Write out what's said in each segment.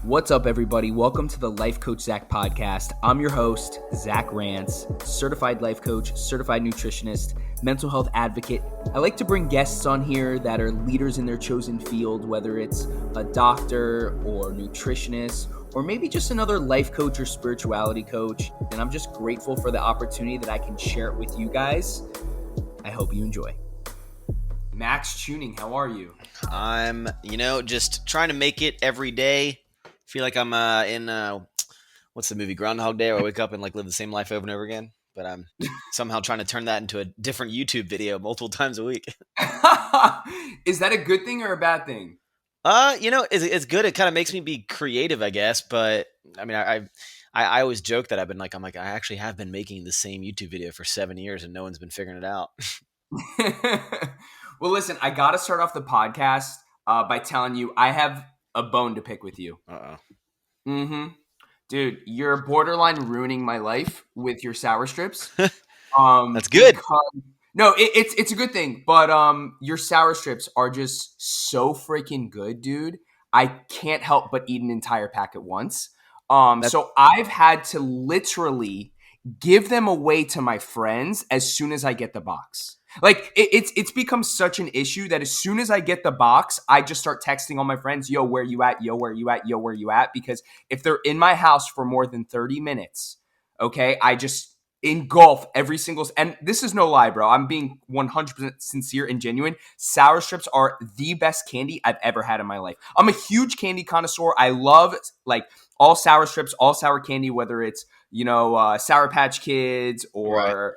What's up, everybody? Welcome to the Life Coach Zach podcast. I'm your host, Zach Rance, certified life coach, certified nutritionist, mental health advocate. I like to bring guests on here that are leaders in their chosen field, whether it's a doctor or nutritionist, or maybe just another life coach or spirituality coach. And I'm just grateful for the opportunity that I can share it with you guys. I hope you enjoy. Maxx CHEWNING, how are you? I'm, just trying to make it every day. Feel like I'm in what's the movie, Groundhog Day, where I wake up and live the same life over and over again. But I'm somehow trying to turn that into a different YouTube video multiple times a week. Is that a good thing or a bad thing? It's good. It kind of makes me be creative, I guess. But I mean, I always joke that I actually have been making the same YouTube video for 7 years and no one's been figuring it out. Well, listen, I got to start off the podcast by telling you I have a bone to pick with you. Uh-oh. Dude, you're borderline ruining my life with your sour strips. That's good. No, it's a good thing, but your sour strips are just so freaking good, dude. I can't help but eat an entire pack at once. So I've had to literally give them away to my friends as soon as I get the box. It's become such an issue that as soon as I get the box, I just start texting all my friends, yo, where you at? Yo, where you at? Yo, where you at? Because if they're in my house for more than 30 minutes, okay, I just engulf every single, and this is no lie, bro. I'm being 100% sincere and genuine. Sour strips are the best candy I've ever had in my life. I'm a huge candy connoisseur. I love all sour strips, all sour candy, whether it's, Sour Patch Kids or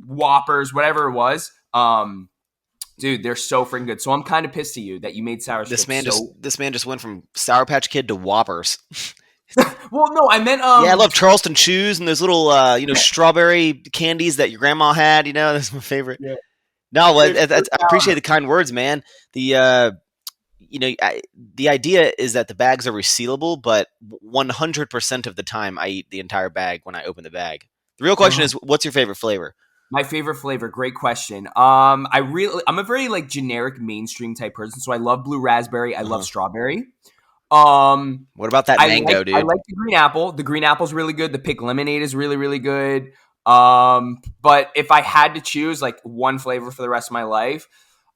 Whoppers, whatever it was. Dude, they're so freaking good. So I'm kind of pissed at you that you made sour strips. This man just went from Sour Patch Kid to Whoppers. Well, no, I meant yeah, I love Charleston Chews and those little strawberry candies that your grandma had. That's my favorite. Yeah. No, I appreciate the kind words, man. The the idea is that the bags are resealable, but 100% of the time I eat the entire bag when I open the bag. The real question is, what's your favorite flavor? My favorite flavor, great question. I'm a very generic mainstream type person, so I love blue raspberry. I love strawberry. What about that mango, dude? I like the green apple. The green apple's really good. The pink lemonade is really, really good. But if I had to choose one flavor for the rest of my life,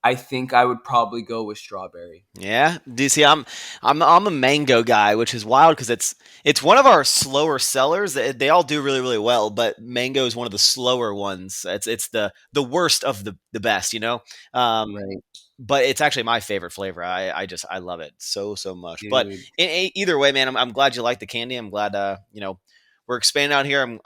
I think I would probably go with strawberry. Yeah. Do you see? I'm a mango guy, which is wild because it's one of our slower sellers. They all do really, really well, but mango is one of the slower ones. It's the worst of the best, Right. But it's actually my favorite flavor. I love it so much. Dude. But either way, man, I'm glad you like the candy. I'm glad we're expanding out here.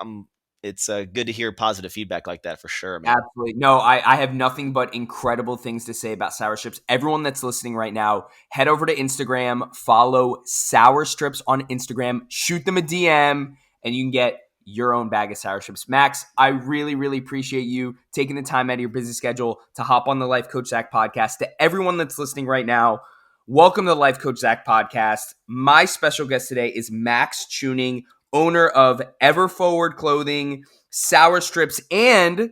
It's good to hear positive feedback like that for sure, man. Absolutely. No, I have nothing but incredible things to say about sour strips. Everyone that's listening right now, head over to Instagram, follow Sour Strips on Instagram, shoot them a DM, and you can get your own bag of sour strips. Max, I really, really appreciate you taking the time out of your busy schedule to hop on the Life Coach Zach podcast. To everyone that's listening right now, welcome to the Life Coach Zach podcast. My special guest today is Maxx CHEWNING, owner of Ever Forward Clothing, Sour Strips, and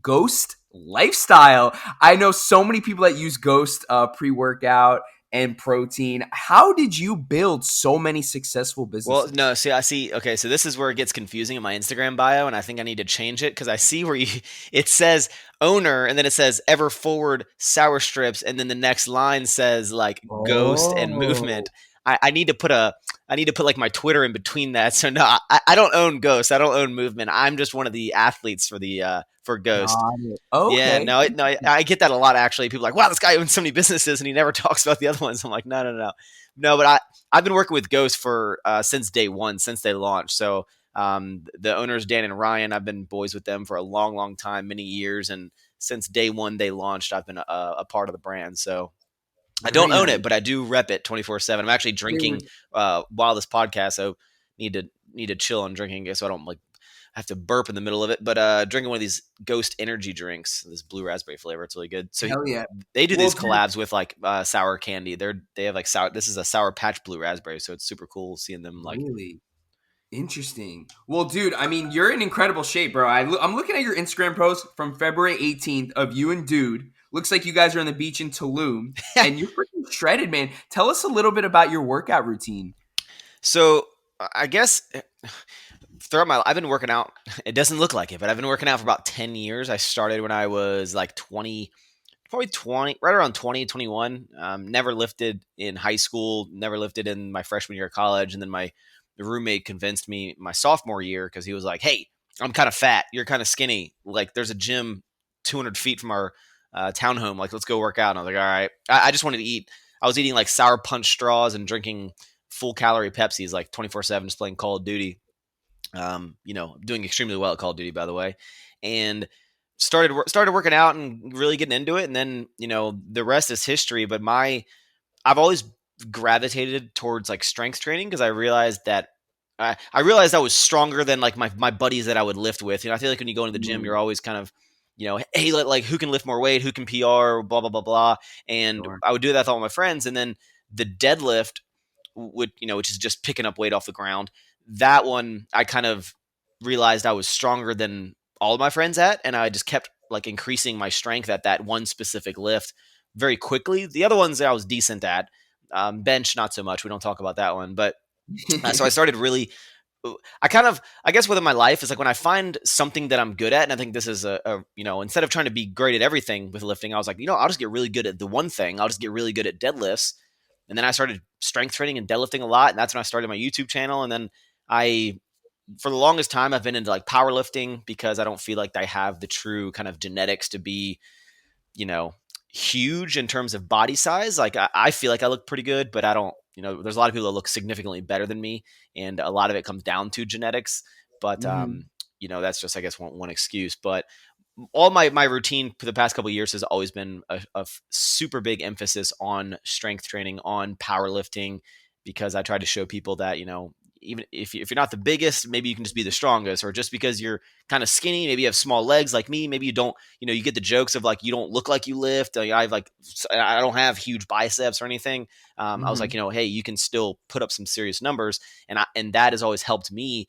Ghost Lifestyle. I know so many people that use Ghost pre-workout and protein. How did you build so many successful businesses? Well, no, see, I see. Okay, so this is where it gets confusing in my Instagram bio, and I think I need to change it because I see where it says owner, and then it says Ever Forward Sour Strips, and then the next line says Ghost and Movement. I need to put my Twitter in between that. So no, I don't own Ghost. I don't own Movement. I'm just one of the athletes for Ghost. Okay. Yeah, no, I get that a lot actually. People are like, wow, this guy owns so many businesses and he never talks about the other ones. I'm like, no. But I've been working with Ghost for since day one, since they launched. So the owners, Dan and Ryan, I've been boys with them for a long, long time, many years, and since day one they launched, I've been a part of the brand. So. I don't own it, but I do rep it 24/7. I'm actually drinking while this podcast, so need to chill on drinking, so I don't have to burp in the middle of it. But drinking one of these Ghost energy drinks, this blue raspberry flavor, it's really good. So hell yeah. They do these collabs with sour candy. They have sour. This is a Sour Patch blue raspberry, so it's super cool seeing them really interesting. Well, dude, I mean, you're in incredible shape, bro. I'm looking at your Instagram post from February 18th of you and Dude. Looks like you guys are on the beach in Tulum, and you're freaking shredded, man. Tell us a little bit about your workout routine. So I guess throughout my, I've been working out. It doesn't look like it, but I've been working out for about 10 years. I started when I was like 20, probably 20, right around 20, 21. Never lifted in high school, never lifted in my freshman year of college. And then my roommate convinced me my sophomore year because he was like, hey, I'm kind of fat. You're kind of skinny. Like, there's a gym 200 feet from our townhome. Like, let's go work out. And I was like, all right. I just wanted to eat. I was eating like sour punch straws and drinking full calorie Pepsis like 24/7, just playing Call of Duty. Doing extremely well at Call of Duty, by the way, and started working out and really getting into it. And then the rest is history. But I've always gravitated towards like strength training because I realized that I realized I was stronger than like my buddies that I would lift with. I feel like when you go into the gym, you're always kind of hey, like who can lift more weight, who can PR, blah blah blah blah. And Sure. I would do that with all my friends, and then the deadlift which is just picking up weight off the ground. That one, I kind of realized I was stronger than all of my friends at, and I just kept like increasing my strength at that one specific lift very quickly. The other ones I was decent at, bench not so much. We don't talk about that one, but so I started really. I guess within my life is like when I find something that I'm good at, and I think this is instead of trying to be great at everything with lifting, I was like, I'll just get really good at the one thing. I'll just get really good at deadlifts. And then I started strength training and deadlifting a lot. And that's when I started my YouTube channel. And then for the longest time, I've been into like powerlifting because I don't feel like I have the true kind of genetics to be, you know, huge in terms of body size. Like I feel like I look pretty good, but I don't, there's a lot of people that look significantly better than me. And a lot of it comes down to genetics. But, that's just, I guess, one excuse. But all my routine for the past couple of years has always been a super big emphasis on strength training, on powerlifting, because I try to show people that, even if you're not the biggest, maybe you can just be the strongest, or just because you're kind of skinny, maybe you have small legs like me, maybe you don't, you get the jokes of like, you don't look like you lift. I don't have huge biceps or anything. I was like, hey, you can still put up some serious numbers. And that has always helped me,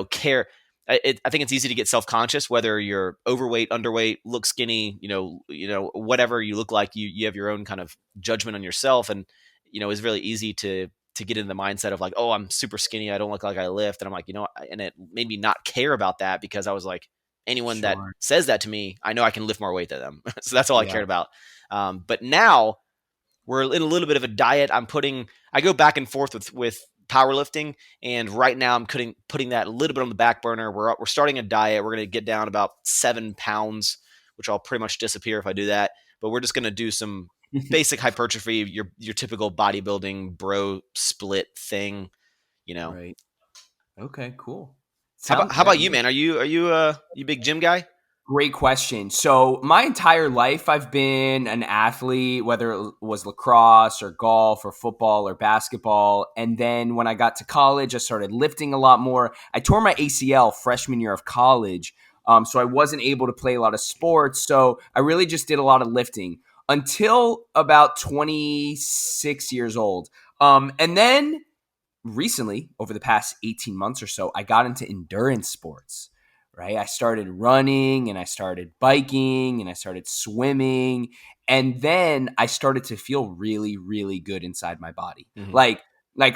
care. I think it's easy to get self-conscious, whether you're overweight, underweight, look skinny, whatever you look like, you have your own kind of judgment on yourself. And, it's really easy to get into the mindset of like, oh, I'm super skinny, I don't look like I lift. And I'm like, and it made me not care about that because I was like, anyone that says that to me, I know I can lift more weight than them. So that's all I cared about. But now we're in a little bit of a diet. I go back and forth with powerlifting, and right now I'm putting that a little bit on the back burner. We're starting a diet. We're going to get down about 7 pounds, which I'll pretty much disappear if I do that. But we're just going to do some basic hypertrophy, your typical bodybuilding bro split thing, Right. Okay, cool. How Sounds about very you, good. man? Are you a big gym guy? Great question. So, my entire life, I've been an athlete, whether it was lacrosse or golf or football or basketball. And then when I got to college, I started lifting a lot more. I tore my ACL freshman year of college. So, I wasn't able to play a lot of sports. So, I really just did a lot of lifting until about 26 years old. And then recently, over the past 18 months or so, I got into endurance sports, right? I started running and I started biking and I started swimming. And then I started to feel really, really good inside my body. Mm-hmm. Like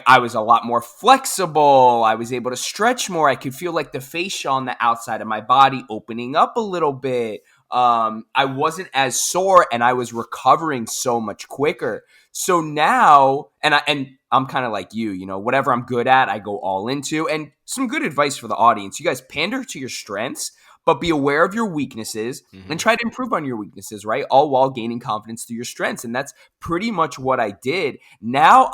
I was a lot more flexible. I was able to stretch more. I could feel like the fascia on the outside of my body opening up a little bit. I wasn't as sore and I was recovering so much quicker. So now, and I'm kind of like you, whatever I'm good at, I go all into. And some good advice for the audience. You guys pander to your strengths, but be aware of your weaknesses and try to improve on your weaknesses, right? All while gaining confidence through your strengths. And that's pretty much what I did. Now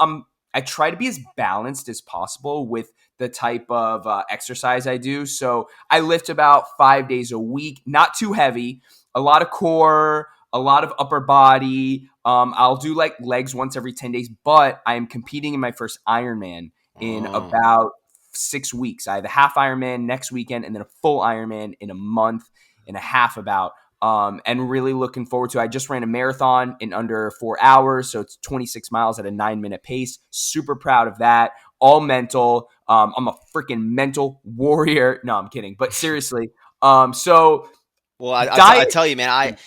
I try to be as balanced as possible with the type of exercise I do. So I lift about 5 days a week, not too heavy, a lot of core, a lot of upper body. I'll do like legs once every 10 days, but I am competing in my first Ironman in about 6 weeks. I have a half Ironman next weekend and then a full Ironman in a month and a half about. And really looking forward to it. I just ran a marathon in under 4 hours. So it's 26 miles at a 9-minute pace. Super proud of that. All mental. I'm a freaking mental warrior. No, I'm kidding. But seriously. Well, I tell you, man,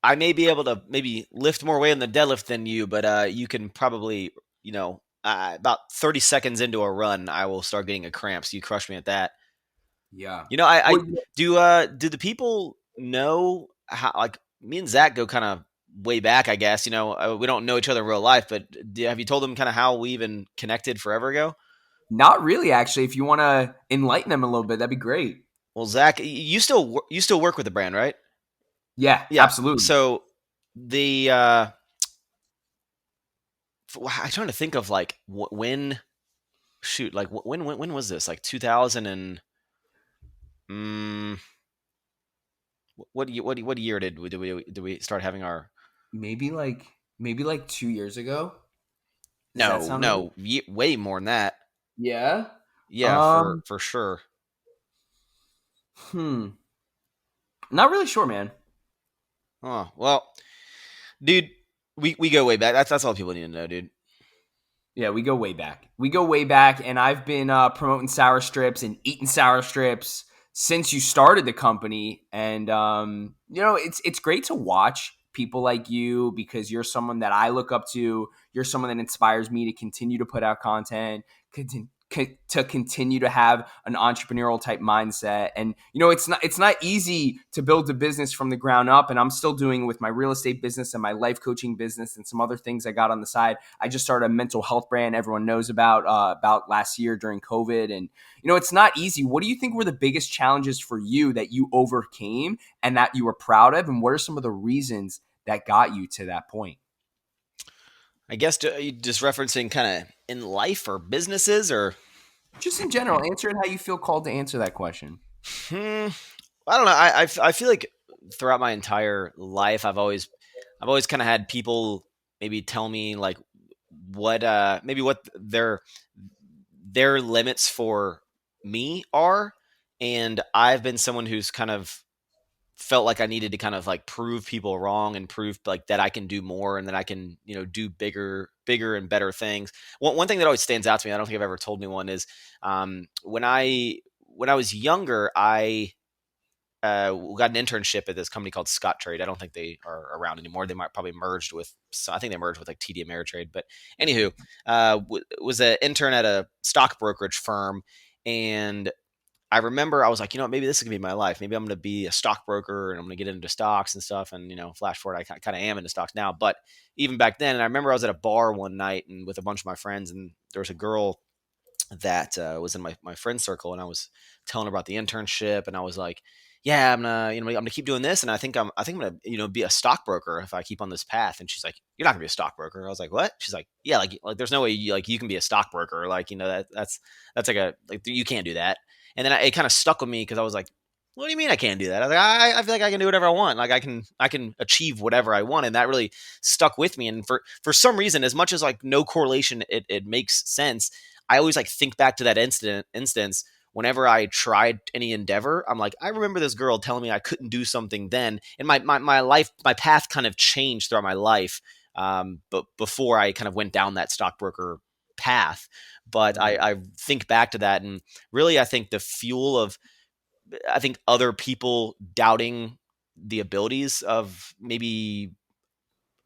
I may be able to maybe lift more weight on the deadlift than you, but you can probably, about 30 seconds into a run, I will start getting a cramp. So you crush me at that. Yeah. I Well, do. Do the people know how? Like me and Zach go kind of way back, I guess. We don't know each other in real life, but have you told them kind of how we even connected forever ago? not really, actually. If you want to enlighten them a little bit, that'd be great. Well, Zach, you still work with the brand, right? Yeah, Yeah. absolutely. So the I'm trying to think of like when shoot like when was this, like 2000 and mm, what year did we start having our Maybe like maybe like 2 years ago. Does that no sound right? no way more than that. Yeah. Yeah, for Um. for sure. Hmm. Not really sure, man. Oh well, dude, we go way back. That's all people need to know, dude. Yeah, we go way back. We go way back, and I've been promoting sour strips and eating sour strips since you started the company. And it's great to watch people like you because you're someone that I look up to. You're someone that inspires me to continue to put out content, to continue to have an entrepreneurial type mindset. And it's not easy to build a business from the ground up. And I'm still doing it with my real estate business and my life coaching business and some other things I got on the side. I just started a mental health brand everyone knows about last year during COVID. And it's not easy. What do you think were the biggest challenges for you that you overcame and that you were proud of? And what are some of the reasons that got you to that point? I guess you just referencing kind of in life or businesses or Just in general, answer it how you feel called to answer that question. hmm, I don't know. I feel like throughout my entire life, I've always kind of had people maybe tell me like what their limits for me are, and I've been someone who's kind of felt like I needed to kind of like prove people wrong and prove like that I can do more and that I can, do bigger and better things. One thing that always stands out to me, I don't think I've ever told anyone, is when I was younger, I got an internship at this company called Scott Trade. I don't think they are around anymore. They might probably merged with, so I think they merged with like TD Ameritrade. But anywho, was an intern at a stock brokerage firm, and I remember I was like, maybe this is gonna be my life. Maybe I'm gonna be a stockbroker and I'm gonna get into stocks and stuff. And flash forward, I kind of am into stocks now. But even back then, and I remember I was at a bar one night and with a bunch of my friends, and there was a girl that was in my friend circle, and I was telling her about the internship, and I was like, "Yeah, I'm gonna keep doing this, and I think I'm gonna be a stockbroker if I keep on this path." And she's like, "You're not gonna be a stockbroker." I was like, "What?" She's like, "Yeah, like there's no way you can be a stockbroker. Like that's like you can't do that." And then it kind of stuck with me because I was like, "What do you mean I can't do that?" I was like, I feel like I can do whatever I want. Like I can achieve whatever I want, and that really stuck with me. And for some reason, as much as like no correlation, it makes sense. I always like think back to that instance whenever I tried any endeavor. I'm like, I remember this girl telling me I couldn't do something then, and my life, my path kind of changed throughout my life. But before I kind of went down that stockbroker path, but I think back to that, and really, I think the fuel of I think other people doubting the abilities of maybe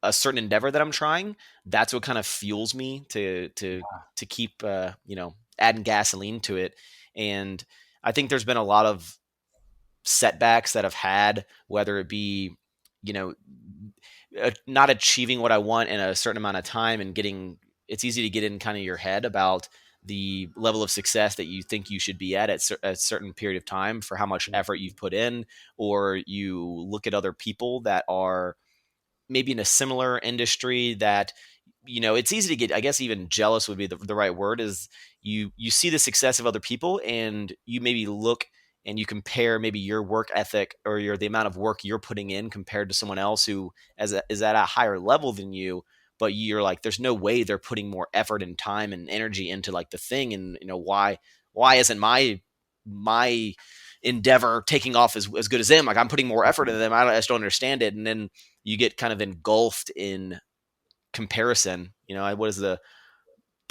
a certain endeavor that I'm trying, that's what kind of fuels me to keep adding gasoline to it. And I think there's been a lot of setbacks that I've had, whether it be you know not achieving what I want in a certain amount of time and getting it's easy to get in kind of your head about the level of success that you think you should be at a certain period of time for how much effort you've put in, or you look at other people that are maybe in a similar industry that it's easy to get, I guess even jealous would be the right word, is you see the success of other people and you maybe look and you compare maybe your work ethic or the amount of work you're putting in compared to someone else who is at a higher level than you, but you're like there's no way they're putting more effort and time and energy into like the thing. And why isn't my endeavor taking off as good as them? Like I'm putting more effort into them. I just don't understand it. And then you get kind of engulfed in comparison. What is the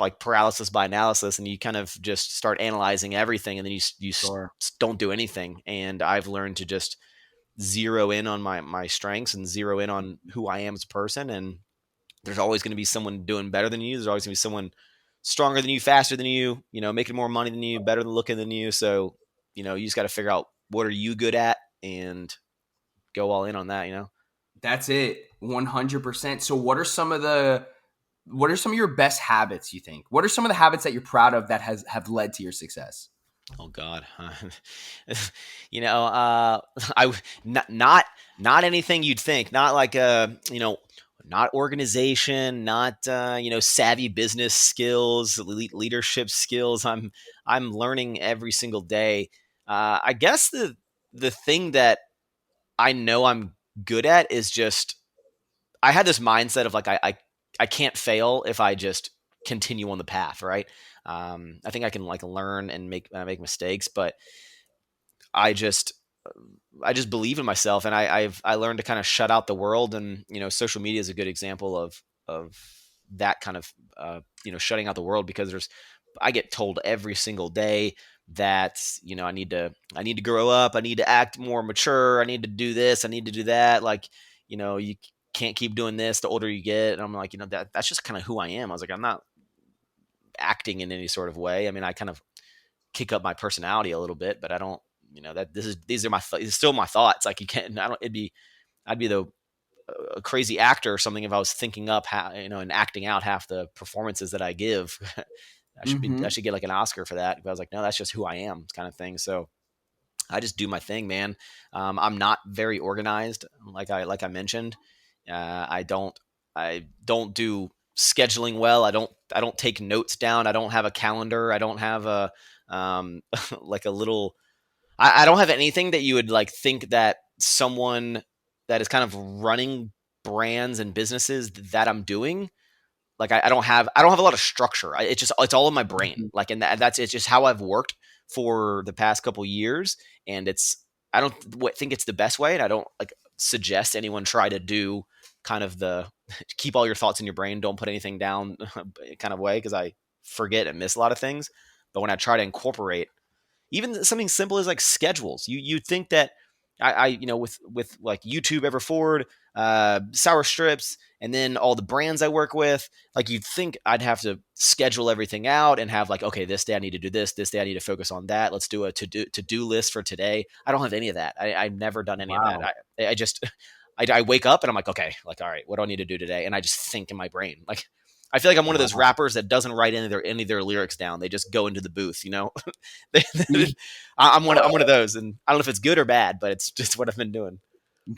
like paralysis by analysis, and you kind of just start analyzing everything, and then you Sure. don't do anything. And I've learned to just zero in on my strengths and zero in on who I am as a person. And there's always going to be someone doing better than you. There's always going to be someone stronger than you, faster than you, making more money than you, better than looking than you. So, you just got to figure out what are you good at and go all in on that. That's it. 100%. So what are some of your best habits, you think? What are some of the habits that you're proud of that have led to your success? Oh God, I not anything you'd think. Not like not organization, not savvy business skills, leadership skills. I'm learning every single day. I guess the thing that I know I'm good at is just I had this mindset of like I can't fail if I just continue on the path, right? I think I can like learn and make mistakes, but I just I just believe in myself, and I learned to kind of shut out the world, and social media is a good example of that kind of shutting out the world, because I get told every single day that I need to grow up, I need to act more mature, I need to do this, I need to do that, like you can't keep doing this the older you get, and I'm like that's just kind of who I am. I was like, I'm not acting in any sort of way. I mean, I kind of kick up my personality a little bit, but I don't, that these are still my thoughts. Like you can't, I don't, I'd be a crazy actor or something if I was thinking up and acting out half the performances that I give. I Mm-hmm. should get like an Oscar for that. But I was like, no, that's just who I am, kind of thing. So I just do my thing, man. I'm not very organized, like I mentioned. I don't do scheduling well. I don't take notes down. I don't have a calendar. I don't have a like a little. I don't have anything that you would like think that someone that is kind of running brands and businesses that I'm doing. Like I don't have a lot of structure. It's all in my brain. Mm-hmm. Like, and that's it's just how I've worked for the past couple years, and I don't think it's the best way, and I don't like suggest anyone try to do kind of the keep all your thoughts in your brain, don't put anything down kind of way, because I forget and miss a lot of things. But when I try to incorporate even something simple as like schedules. You'd think that with like YouTube ever forward, sour strips, and then all the brands I work with, like you'd think I'd have to schedule everything out and have like, okay, this day I need to do this day I need to focus on that. Let's do a to do list for today. I don't have any of that. I've never done any of that. Wow. I just I wake up and I'm like, okay, like all right, what do I need to do today? And I just think in my brain. Like I feel like I'm one of those Wow. rappers that doesn't write any of their lyrics down. They just go into the booth. Yeah. I'm one of those, and I don't know if it's good or bad, but it's just what I've been doing.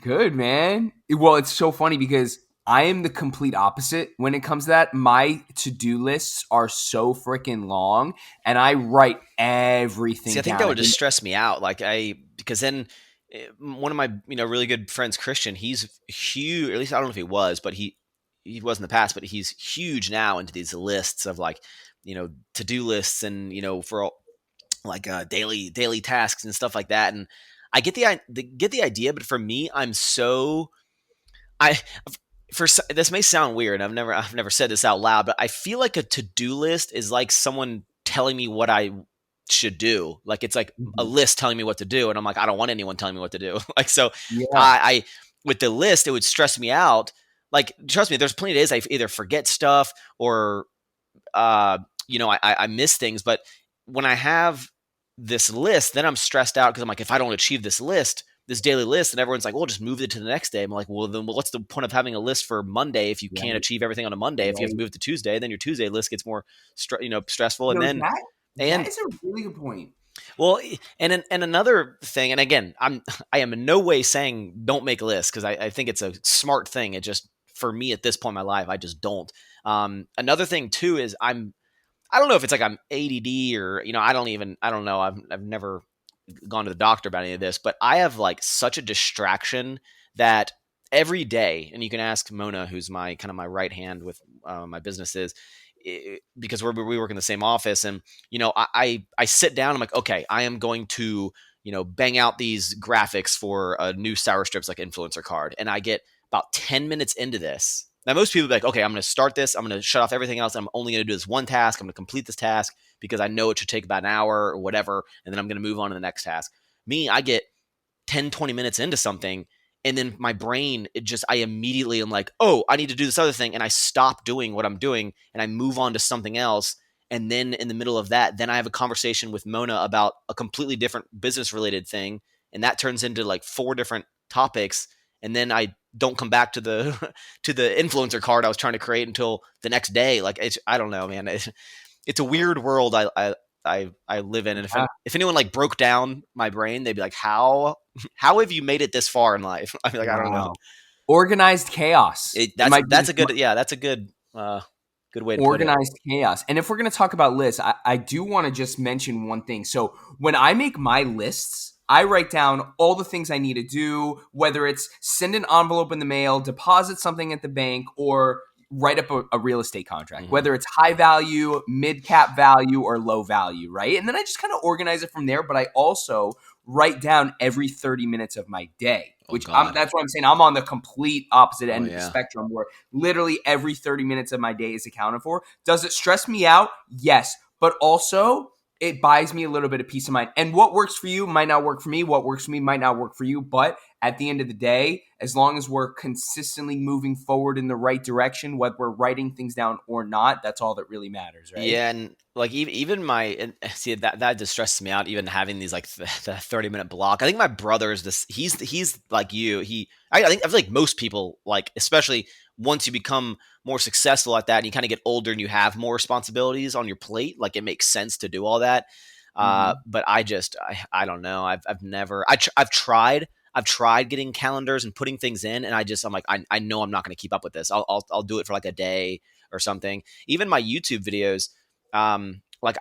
Good, man. Well, it's so funny because I am the complete opposite when it comes to that. My to-do lists are so freaking long, and I write See, everything I think that down. would just stress me out. Because then one of my really good friends, Christian, he's huge. At least I don't know if he was, but he was in the past, but he's huge now into these lists of like to do lists, and for all, like daily tasks and stuff like that. And I get the idea, but for me, I this may sound weird. I've never said this out loud, but I feel like a to-do list is like someone telling me what I should do. Like it's like a Mhm. list telling me what to do, and I'm like, I don't want anyone telling me what to do. Like so, Yeah. I with the list, it would stress me out. Like trust me, there's plenty of days I either forget stuff or uh, I miss things. But when I have this list, then I'm stressed out because I'm like, if I don't achieve this daily list, and everyone's like, well, just move it to the next day. I'm like, well, then what's the point of having a list for Monday if you can't Right. achieve everything on a Monday? If you have to Right. move it to Tuesday, then your Tuesday list gets more, stressful. And No, then, that and is a really good point. well, and another thing, and again, I am in no way saying don't make lists, because I think it's a smart thing. It just for me at this point in my life, I just don't. Another thing too is I don't know if it's like I'm ADD or I don't know. I've never gone to the doctor about any of this, but I have like such a distraction that every day, and you can ask Mona, who's my kind of my right hand with my businesses, because we work in the same office, and I sit down. I'm like, okay, I am going to bang out these graphics for a new sour strips like influencer card, and I get about 10 minutes into this. Now, most people be like, okay, I'm going to start this. I'm going to shut off everything else. I'm only going to do this one task. I'm going to complete this task because I know it should take about an hour or whatever, and then I'm going to move on to the next task. Me, I get 10, 20 minutes into something, and then my brain, I immediately am like, oh, I need to do this other thing. And I stop doing what I'm doing and I move on to something else. And then in the middle of that, then I have a conversation with Mona about a completely different business related thing. And that turns into like 4 different topics. And then I don't come back to the to the influencer card I was trying to create until the next day. Like I don't know, man. It's a weird world I live in. And if anyone like broke down my brain, they'd be like, how have you made it this far in life? I'd be like, I don't know. Wow. Organized chaos. That's a good, yeah, that's a good good way to put it. Organized chaos. And if we're going to talk about lists, I do want to just mention one thing. So when I make my lists, I write down all the things I need to do, whether it's send an envelope in the mail, deposit something at the bank, or write up a real estate contract, whether it's high value, mid cap value, or low value, right? And then I just kind of organize it from there. But I also write down every 30 minutes of my day, which that's what I'm saying. I'm on the complete opposite end of the spectrum where literally every 30 minutes of my day is accounted for. Does it stress me out? Yes. But also it buys me a little bit of peace of mind. And what works for you might not work for me. What works for me might not work for you. But at the end of the day, as long as we're consistently moving forward in the right direction, whether we're writing things down or not, that's all that really matters, right? Yeah, and like even see that distresses me out. Even having these like the 30-minute block. I think my brother is this. He's like you. I feel like most people, like especially once you become more successful at that and you kind of get older and you have more responsibilities on your plate, like it makes sense to do all that. But I don't know. I've tried getting calendars and putting things in, and I'm like, I know I'm not going to keep up with this. I'll do it for like a day or something. Even my YouTube videos, like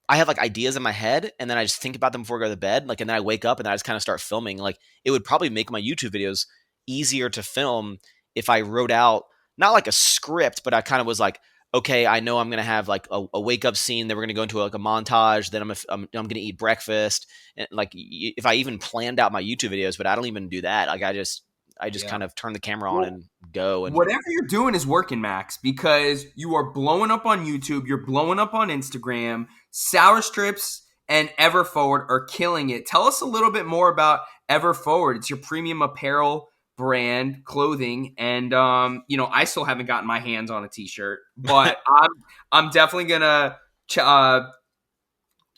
I have like ideas in my head, and then I just think about them before I go to bed. Like, and then I wake up and then I just kind of start filming. Like, it would probably make my YouTube videos easier to film if I wrote out not like a script, but I kind of was like, okay, I know I'm gonna have like a wake up scene. Then we're gonna go into like a montage. Then I'm gonna eat breakfast. And like if I even planned out my YouTube videos, but I don't even do that. Like I just kind of turn the camera on and go. And whatever you're doing is working, Max, because you are blowing up on YouTube. You're blowing up on Instagram. Sour Strips and Everforward are killing it. Tell us a little bit more about Everforward. It's your premium apparel brand clothing, and I still haven't gotten my hands on a t-shirt, but I'm definitely gonna have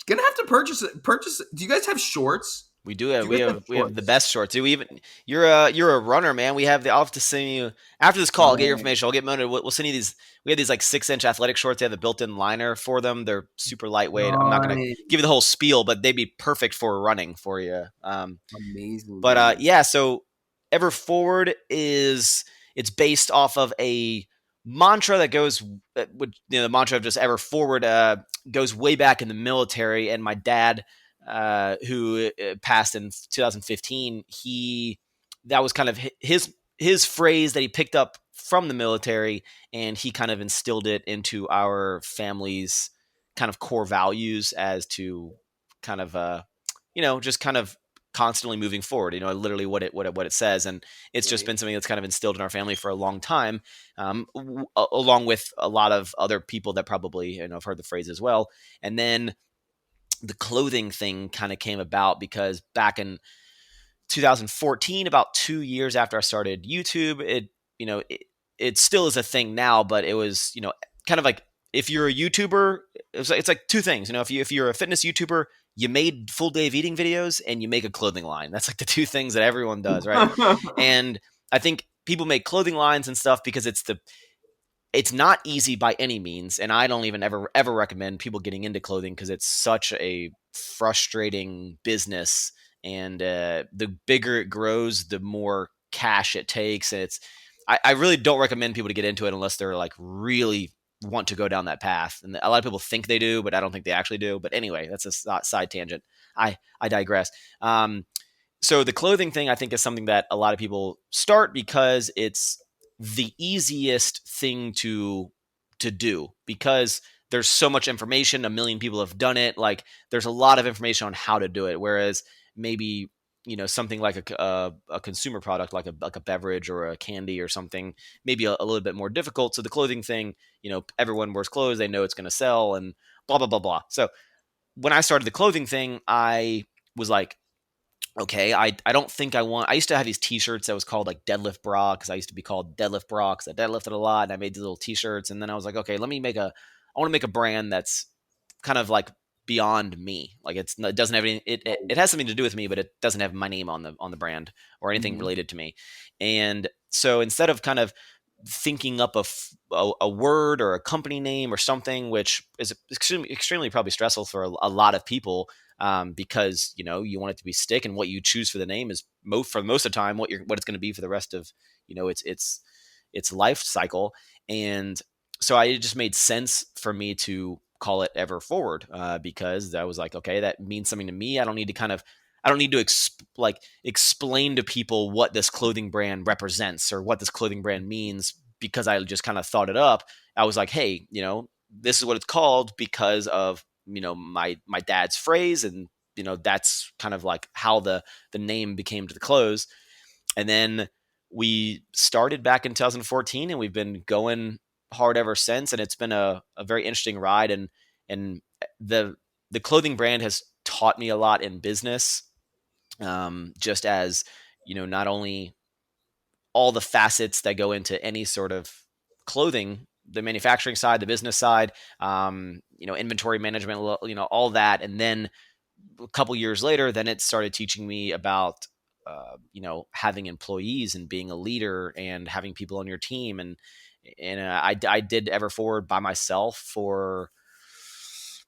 to purchase Do you guys have shorts? We do have we have the best shorts. You're a runner, man. I'll have to send you after this call. I'll get your information. I'll get Mona. We'll send you these. We have these like 6-inch athletic shorts. They have a built-in liner for them. They're super lightweight. I'm not gonna give you the whole spiel, but they'd be perfect for running for you. Amazing. But yeah, so Everforward it's based off of a mantra that goes, the mantra of just Everforward goes way back in the military. And my dad, who passed in 2015, that was kind of his phrase that he picked up from the military, and he kind of instilled it into our family's kind of core values as to kind of just kind of constantly moving forward, literally what it says. And it's just been something that's kind of instilled in our family for a long time, along with a lot of other people that probably, have heard the phrase as well. And then the clothing thing kind of came about because back in 2014, about 2 years after I started YouTube, it still is a thing now, but it was, kind of like, if you're a YouTuber, it's like two things. If you're a fitness YouTuber, you made full day of eating videos and you make a clothing line. That's like the two things that everyone does, right? And I think people make clothing lines and stuff because it's not easy by any means. And I don't even ever recommend people getting into clothing because it's such a frustrating business. And the bigger it grows, the more cash it takes. And I really don't recommend people to get into it unless they're like really want to go down that path. And a lot of people think they do, but I don't think they actually do. But anyway, that's a side tangent. I digress. So the clothing thing, I think, is something that a lot of people start because it's the easiest thing to do, because there's so much information. 1 million people have done it. Like, there's a lot of information on how to do it. Whereas maybe, something like a consumer product, like a beverage or a candy or something, maybe a little bit more difficult. So the clothing thing, everyone wears clothes, they know it's going to sell, and blah, blah, blah, blah. So when I started the clothing thing, I was like, okay, I don't think I used to have these t-shirts that was called like deadlift bra because I used to be called deadlift bra because I deadlifted a lot and I made these little t-shirts. And then I was like, okay, I want to make a brand that's kind of like beyond me. Like it doesn't have any, it has something to do with me, but it doesn't have my name on the brand or anything Mm-hmm. related to me. And so instead of kind of thinking up a word or a company name or something, which is extremely probably stressful for a lot of people, because you want it to be stick, and what you choose for the name is for most of the time what it's going to be for the rest of its life cycle. And so it just made sense for me to call it Ever Forward, because I was like, okay, that means something to me. I don't need to explain to people what this clothing brand represents or what this clothing brand means because I just kind of thought it up. I was like, hey, this is what it's called because of my dad's phrase, and that's kind of like how the name became to the clothes. And then we started back in 2014, and we've been going hard ever since. And it's been a very interesting ride. And the clothing brand has taught me a lot in business, just as not only all the facets that go into any sort of clothing, the manufacturing side, the business side, inventory management, all that. And then a couple years later, then it started teaching me about, having employees and being a leader and having people on your team. And I did Ever Forward by myself for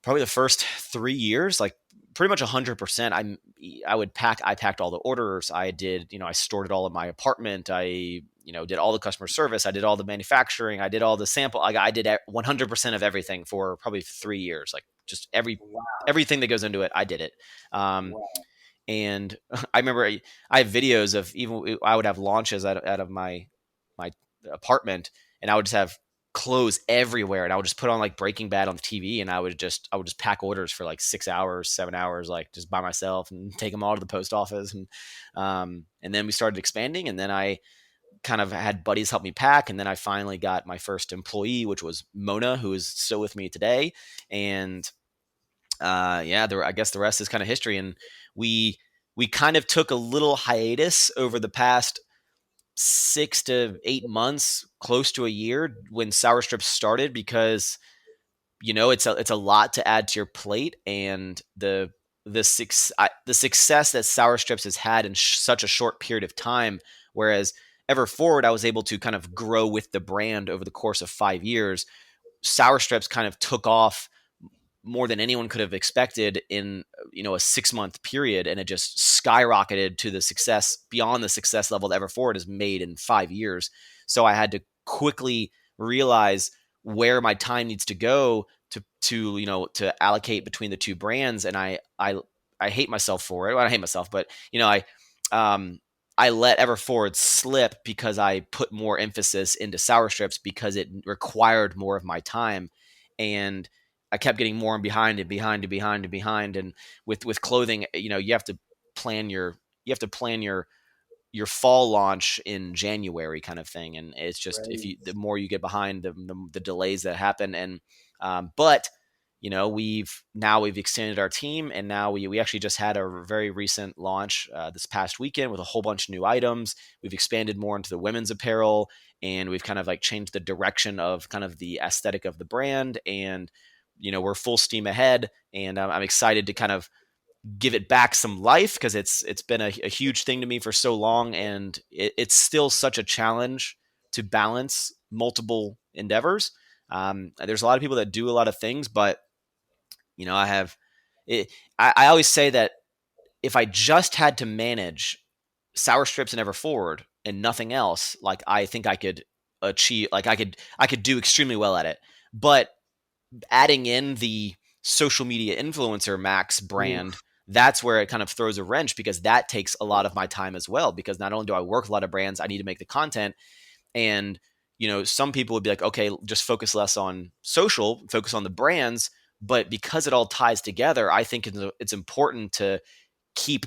probably the first 3 years, like pretty much 100%. I packed all the orders. I did, I stored it all in my apartment. I, did all the customer service. I did all the manufacturing. I did all the sample. I did 100% of everything for probably 3 years. Like just Wow. everything that goes into it, I did it. Um, Wow. and I remember I have videos of, even I would have launches out of my apartment, and I would just have clothes everywhere, and I would just put on like Breaking Bad on the TV, and I would just pack orders for like 6 hours, 7 hours, like just by myself, and take them all to the post office. And then we started expanding, and then I kind of had buddies help me pack, and then I finally got my first employee, which was Mona, who is still with me today. And yeah, I guess the rest is kind of history. And we we kind of took a little hiatus over the past 6 to 8 months, close to a year, when Sour Strips started, because it's a lot to add to your plate. And the success that Sour Strips has had in such a short period of time, whereas Ever Forward, I was able to kind of grow with the brand over the course of 5 years. Sour Strips kind of took off more than anyone could have expected in a 6 month period, and it just skyrocketed to the success beyond the success level that Ever Forward has made in 5 years. So I had to quickly realize where my time needs to go to allocate between the two brands. And I hate myself for it. Well, I hate myself, but um I let Ever Forward slip because I put more emphasis into Sour Strips because it required more of my time. And I kept getting more and behind and behind and behind and behind. And with clothing, you have to plan your fall launch in January, kind of thing. And it's just, if Right. the more you get behind, the delays that happen. And but we've extended our team, and now we actually just had a very recent launch this past weekend with a whole bunch of new items. We've expanded more into the women's apparel, and we've kind of like changed the direction of kind of the aesthetic of the brand. And we're full steam ahead, and I'm excited to kind of give it back some life, because it's been a huge thing to me for so long. And it's still such a challenge to balance multiple endeavors. There's a lot of people that do a lot of things, but I have it. I always say that if I just had to manage Sour Strips and Ever Forward and nothing else, like, I think I could achieve, like, I could do extremely well at it. But adding in the social media influencer Maxx brand, Oof. that's where it kind of throws a wrench, because that takes a lot of my time as well. Because not only do I work with a lot of brands, I need to make the content. And some people would be like, okay, just focus less on social, focus on the brands. But because it all ties together, I think it's important to keep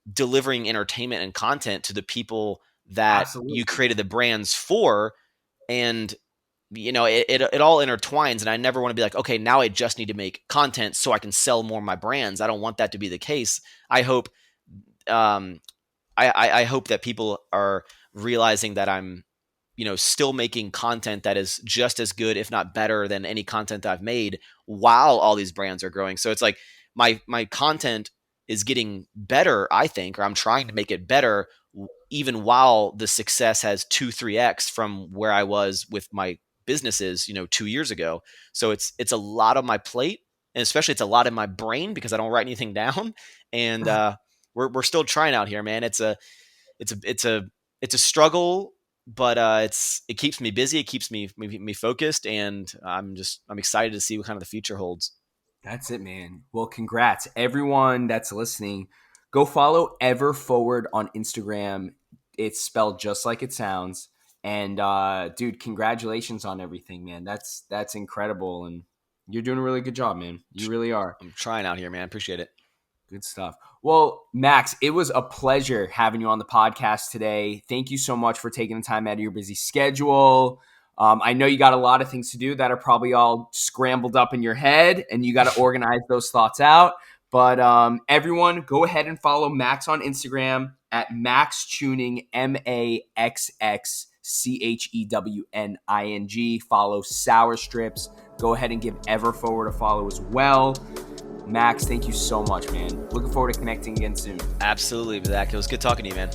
delivering entertainment and content to the people that you Absolutely. created the brands for. And it all intertwines. And I never want to be like, okay, now I just need to make content so I can sell more of my brands. I don't want that to be the case. I hope I hope that people are realizing that I'm, still making content that is just as good, if not better, than any content that I've made while all these brands are growing. So it's like my content is getting better, I think, or I'm trying to make it better, even while the success has 2-3x from where I was with my businesses, 2 years ago. So it's a lot on my plate, and especially it's a lot in my brain because I don't write anything down. And we're still trying out here, man. It's a struggle, but it keeps me busy. It keeps me focused, and I'm excited to see what kind of the future holds. That's it, man. Well, congrats. Everyone that's listening, go follow Ever Forward on Instagram. It's spelled just like it sounds. And dude, congratulations on everything, man. That's incredible. And you're doing a really good job, man. You really are. I'm trying out here, man. Appreciate it. Good stuff. Well, Max, it was a pleasure having you on the podcast today. Thank you so much for taking the time out of your busy schedule. I know you got a lot of things to do that are probably all scrambled up in your head, and you got to organize those thoughts out. But everyone, go ahead and follow Max on Instagram at Maxx CHEWNING, MAXXCHEWNING. Follow Sour Strips. Go ahead and give Ever Forward a follow as well. Max, thank you so much, man. Looking forward to connecting again soon. Absolutely, Zach. It was good talking to you, man.